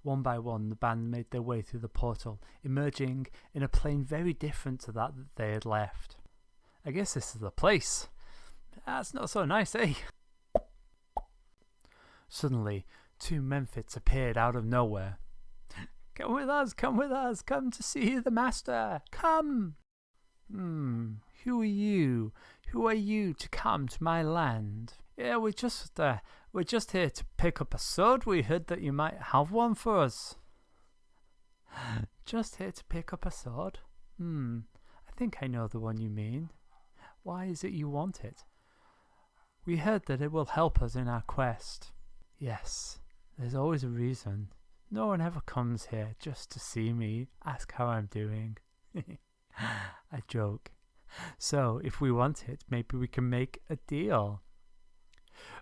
One by one, the band made their way through the portal, emerging in a plane very different to that they had left. I guess this is the place. That's not so nice, eh? Suddenly, 2 Memphits appeared out of nowhere. Come with us, come to see the master, come! Who are you? Who are you to come to my land? Yeah, we're just here to pick up a sword. We heard that you might have one for us. Just here to pick up a sword? I think I know the one you mean. Why is it you want it? We heard that it will help us in our quest. Yes, there's always a reason. No one ever comes here just to see me, ask how I'm doing. I joke. So, if we want it, maybe we can make a deal.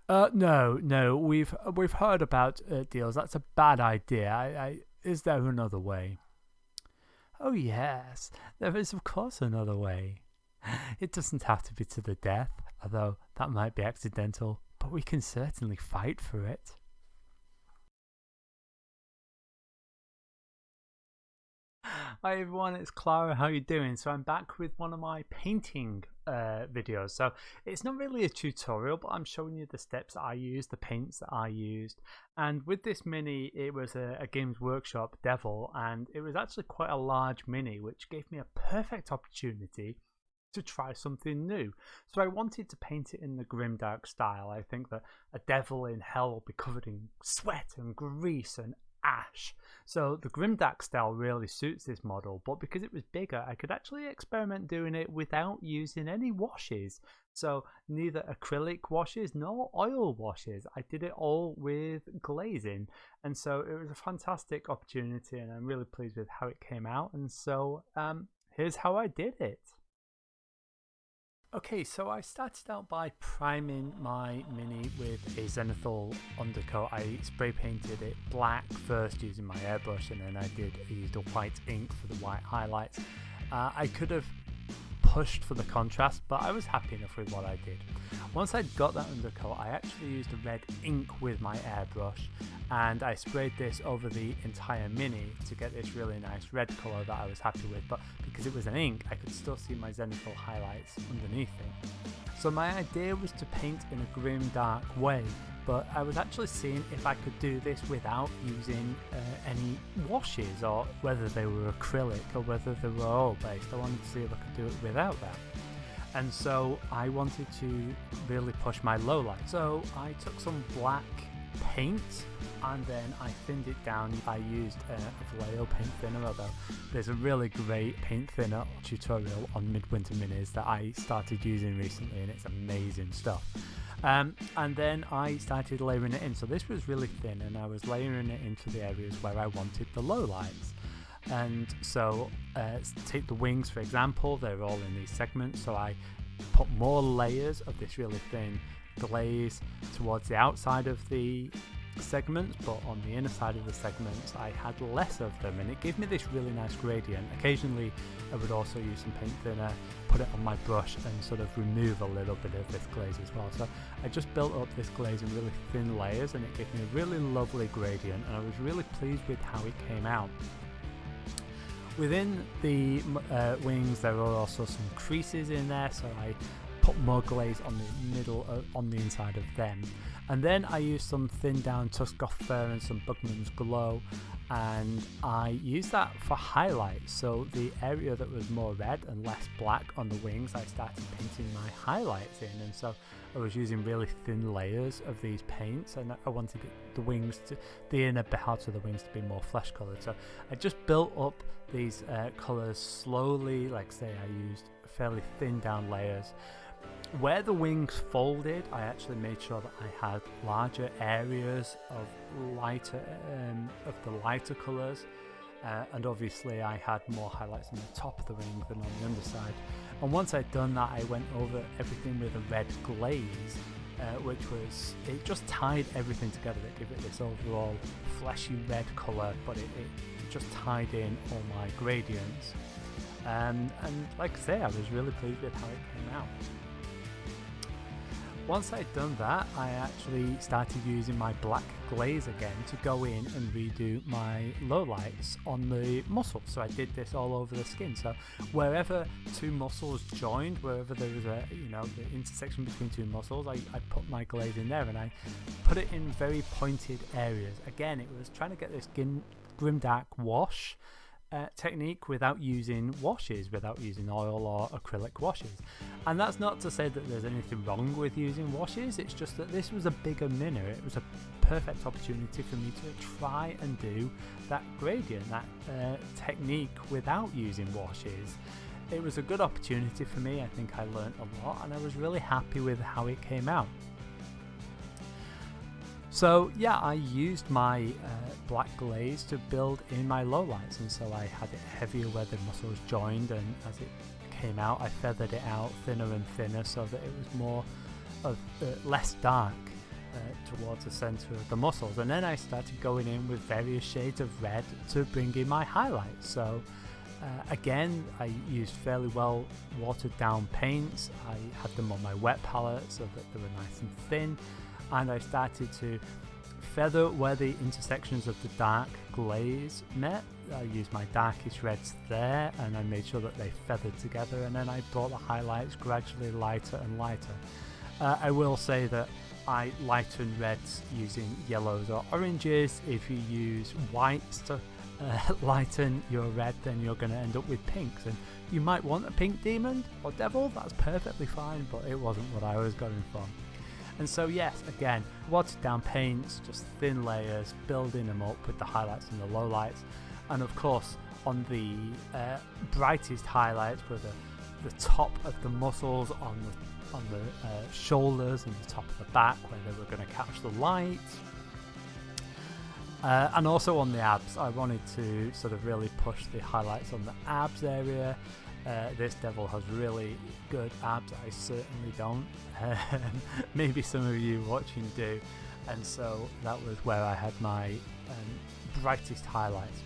No, we've heard about deals. That's a bad idea. Is there another way? Oh yes, there is of course another way. It doesn't have to be to the death, although that might be accidental, but we can certainly fight for it. Hi everyone, it's Clara, how you doing? So I'm back with one of my painting videos. So it's not really a tutorial, but I'm showing you the steps that I used, the paints that I used. And with this mini, it was a Games Workshop Devil, and it was actually quite a large mini, which gave me a perfect opportunity to try something new. So I wanted to paint it in the grimdark style. I think that a devil in hell will be covered in sweat and grease and ash. So the grimdark style really suits this model, but because it was bigger, I could actually experiment doing it without using any washes. So neither acrylic washes nor oil washes. I did it all with glazing, and so it was a fantastic opportunity, and I'm really pleased with how it came out. And so here's how I did it. Okay, so I started out by priming my mini with a zenithal undercoat. I spray painted it black first using my airbrush, and then I used a white ink for the white highlights. I could have pushed for the contrast, but I was happy enough with what I did. Once I'd got that undercoat, I actually used a red ink with my airbrush, and I sprayed this over the entire mini to get this really nice red colour that I was happy with, but because it was an ink, I could still see my zenithal highlights underneath it. So my idea was to paint in a grim dark way, but I was actually seeing if I could do this without using any washes, or whether they were acrylic or whether they were oil based. I wanted to see if I could do it without that. And so I wanted to really push my low light. So I took some black paint and then I thinned it down. I used a Vallejo paint thinner, although there's a really great paint thinner tutorial on Midwinter Minis that I started using recently, and it's amazing stuff. And then I started layering it in. So this was really thin, and I was layering it into the areas where I wanted the low lights. And so take the wings for example, they're all in these segments, so I put more layers of this really thin glaze towards the outside of the segments, but on the inner side of the segments I had less of them, and it gave me this really nice gradient. Occasionally I would also use some paint thinner, put it on my brush and sort of remove a little bit of this glaze as well. So I just built up this glaze in really thin layers, and it gave me a really lovely gradient, and I was really pleased with how it came out. Within the wings there are also some creases in there, so I put more glaze on the middle, on the inside of them. And then I used some thinned down Tusgoth Fir and some Bugman's Glow, and I used that for highlights. So the area that was more red and less black on the wings, I started painting my highlights in, and so I was using really thin layers of these paints, and I wanted the wings to, the inner part of the wings, to be more flesh coloured. So I just built up these colours slowly. Like say I used fairly thin down layers. Where the wings folded, I actually made sure that I had larger areas of the lighter colours, and obviously I had more highlights on the top of the wing than on the underside. And once I'd done that, I went over everything with a red glaze, it just tied everything together. It gave it this overall fleshy red colour, but it just tied in all my gradients. And like I say, I was really pleased with how it came out. once I'd done that, I actually started using my black glaze again to go in and redo my lowlights on the muscles. So I did this all over the skin. So wherever two muscles joined, wherever there was a, the intersection between two muscles, I put my glaze in there, and I put it in very pointed areas. Again, it was trying to get this grimdark wash technique without using washes, without using oil or acrylic washes. And that's not to say that there's anything wrong with using washes, it's just that this was a bigger minnow. It was a perfect opportunity for me to try and do that gradient, that technique without using washes. It was a good opportunity for me. I think I learned a lot, and I was really happy with how it came out. So yeah, I used my black glaze to build in my lowlights, and so I had it heavier where the muscles joined, and as it came out I feathered it out thinner and thinner so that it was more of less dark towards the center of the muscles. And then I started going in with various shades of red to bring in my highlights. So again, I used fairly well watered down paints. I had them on my wet palette so that they were nice and thin, and I started to feather where the intersections of the dark glaze met. I used my darkest reds there, and I made sure that they feathered together, and then I brought the highlights gradually lighter and lighter. I will say that I lighten reds using yellows or oranges. If you use whites to lighten your red, then you're going to end up with pinks, and you might want a pink demon or devil. That's perfectly fine, but it wasn't what I was going for. And so yes, again, watered down paints, just thin layers, building them up with the highlights and the lowlights. And of course, on the brightest highlights were the top of the muscles, on the shoulders and the top of the back where they were going to catch the light. And also on the abs, I wanted to sort of really push the highlights on the abs area. This devil has really good abs. I certainly don't. Maybe some of you watching do. And so that was where I had my brightest highlights.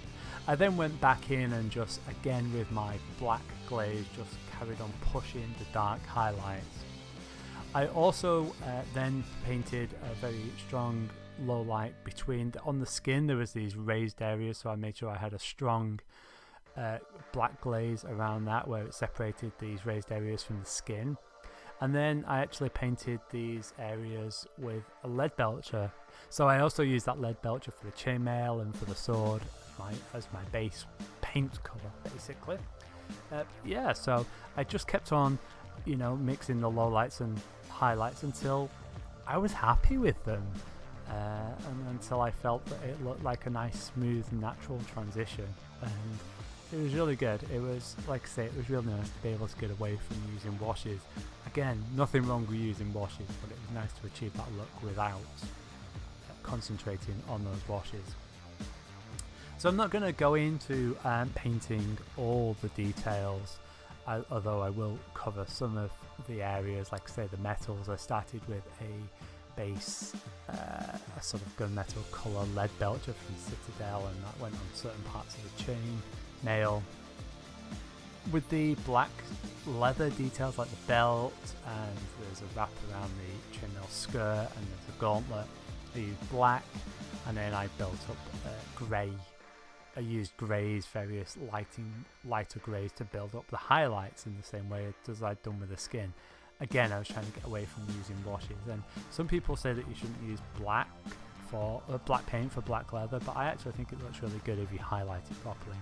I then went back in and just again with my black glaze just carried on pushing the dark highlights. I also then painted a very strong low light between on the skin. There was these raised areas, so I made sure I had a strong black glaze around that where it separated these raised areas from the skin. And then I actually painted these areas with a lead belcher. So I also used that lead belcher for the chainmail and for the sword as my base paint color, basically. Yeah, so I just kept on, mixing the lowlights and highlights until I was happy with them. And until I felt that it looked like a nice, smooth, natural transition. And it was really good. It was, like I say, it was really nice to be able to get away from using washes. Again, nothing wrong with using washes, but it was nice to achieve that look without concentrating on those washes. So I'm not going to go into painting all the details, although I will cover some of the areas. Like I say, the metals, I started with a base, a sort of gunmetal colour lead belcher from Citadel, and that went on certain parts of the chain mail. With the black leather details like the belt, and there's a wrap around the chainmail skirt, and there's a gauntlet. I used black, and then I built up grey. I used greys, various lighter greys to build up the highlights in the same way as I'd done with the skin. Again, I was trying to get away from using washes, and some people say that you shouldn't use black paint for black leather, but I actually think it looks really good if you highlight it properly.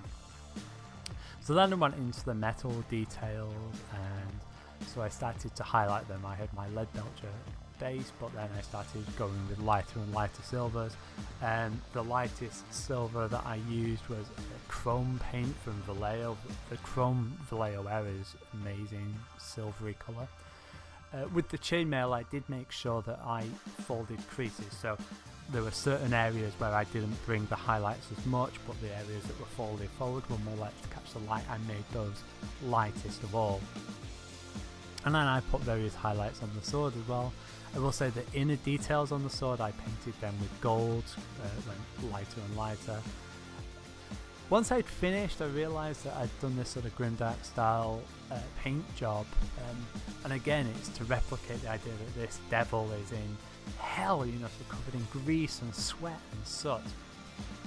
So then I went into the metal details, and so I started to highlight them. I had my lead belcher base, but then I started going with lighter and lighter silvers, and the lightest silver that I used was a chrome paint from Vallejo. The chrome Vallejo era is amazing silvery colour. With the chainmail, I did make sure that I folded creases, so there were certain areas where I didn't bring the highlights as much, but the areas that were folded forward were more likely to catch the light. I made those lightest of all. And then I put various highlights on the sword as well. I will say the inner details on the sword, I painted them with gold, went lighter and lighter. Once I'd finished, I realised that I'd done this sort of grimdark style paint job, and again it's to replicate the idea that this devil is in hell, you know, so covered in grease and sweat and soot.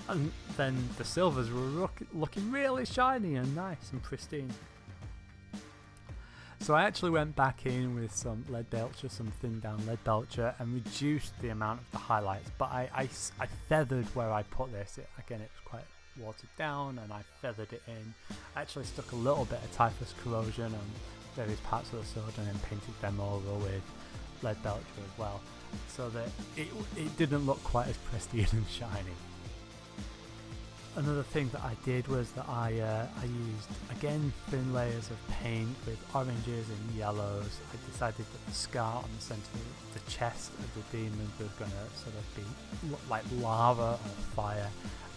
And then the silvers were looking really shiny and nice and pristine. So I actually went back in with some lead belcher, some thin down lead belcher, and reduced the amount of the highlights, but I feathered where I put this. Again, it was quite watered down, and I feathered it in. I actually stuck a little bit of typhus corrosion on various parts of the sword and then painted them over with lead belcher as well, so that it didn't look quite as pristine and shiny. Another thing that I did was that I used, again, thin layers of paint with oranges and yellows. I decided that the scar on the centre of the chest of the demon was going to sort of be like lava or fire,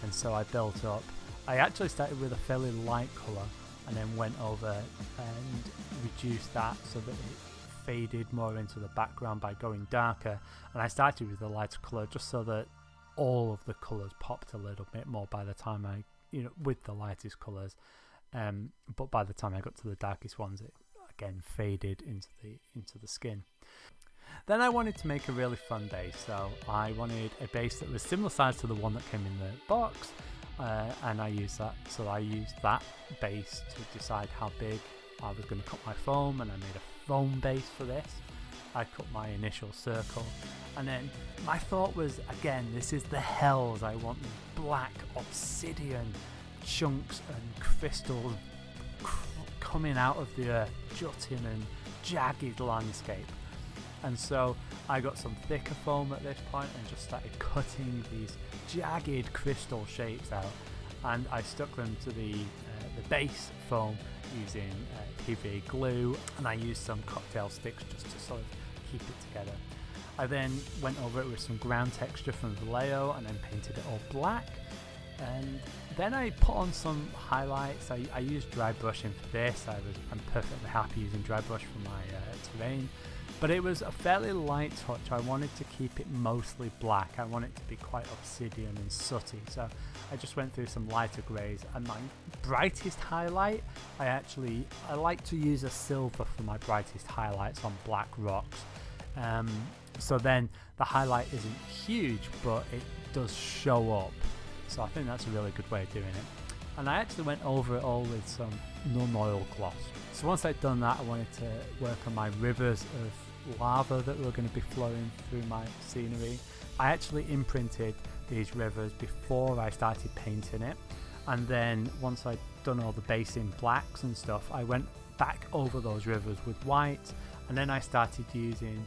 and so I built up. I actually started with a fairly light colour and then went over and reduced that so that it faded more into the background by going darker, and I started with a lighter colour just so that all of the colours popped a little bit more by the time I, you know, with the lightest colours, but by the time I got to the darkest ones, it again faded into the skin. Then I wanted to make a really fun base, so I wanted a base that was similar size to the one that came in the box, and I used that. So I used that base to decide how big I was going to cut my foam, and I made a foam base for this. I cut my initial circle, and then my thought was, again, this is the hells. I want black obsidian chunks and crystals coming out of the earth, jutting and jagged landscape. And so I got some thicker foam at this point and just started cutting these jagged crystal shapes out, and I stuck them to the base foam using PVA glue, and I used some cocktail sticks just to sort of keep it together. I then went over it with some ground texture from Vallejo and then painted it all black, and then I put on some highlights. I used dry brushing for this. I'm perfectly happy using dry brush for my terrain, but it was a fairly light touch. I wanted to keep it mostly black. I want it to be quite obsidian and sooty, so I just went through some lighter greys, and my brightest highlight, I like to use a silver for my brightest highlights on black rocks. So then the highlight isn't huge, but it does show up. So I think that's a really good way of doing it. And I actually went over it all with some non-oil gloss. So once I'd done that, I wanted to work on my rivers of lava that were going to be flowing through my scenery. I actually imprinted these rivers before I started painting it, and then once I'd done all the base in blacks and stuff, I went back over those rivers with white, and then I started using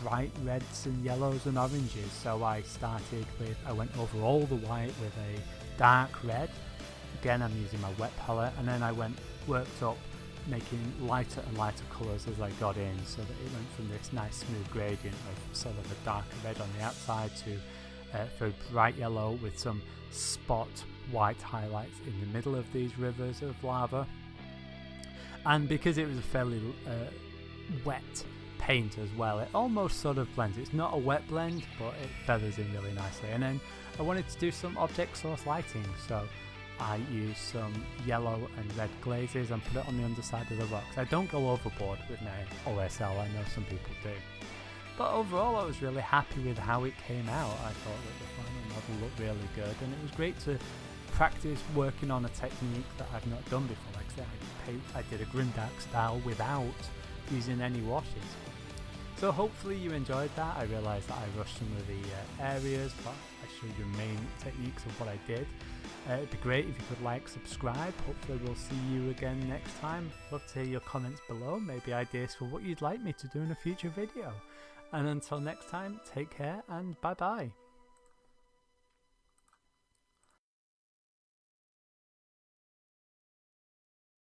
bright reds and yellows and oranges. So I went over all the white with a dark red. Again, I'm using my wet palette, and then I worked up making lighter and lighter colours as I got in, so that it went from this nice smooth gradient of sort of a darker red on the outside to very bright yellow with some spot white highlights in the middle of these rivers of lava. And because it was a fairly wet paint as well, it almost sort of blends. It's not a wet blend, but it feathers in really nicely. And then I wanted to do some object source lighting, so I used some yellow and red glazes and put it on the underside of the rocks. I don't go overboard with my OSL, I know some people do. But overall, I was really happy with how it came out. I thought that the final model looked really good, and it was great to practice working on a technique that I've not done before. Like I said, I did a grimdark style without using any washes. So hopefully you enjoyed that. I realised that I rushed some of the areas, but I showed you main techniques of what I did. It'd be great if you could like, subscribe. Hopefully we'll see you again next time. Love to hear your comments below, maybe ideas for what you'd like me to do in a future video. And until next time, take care and bye bye.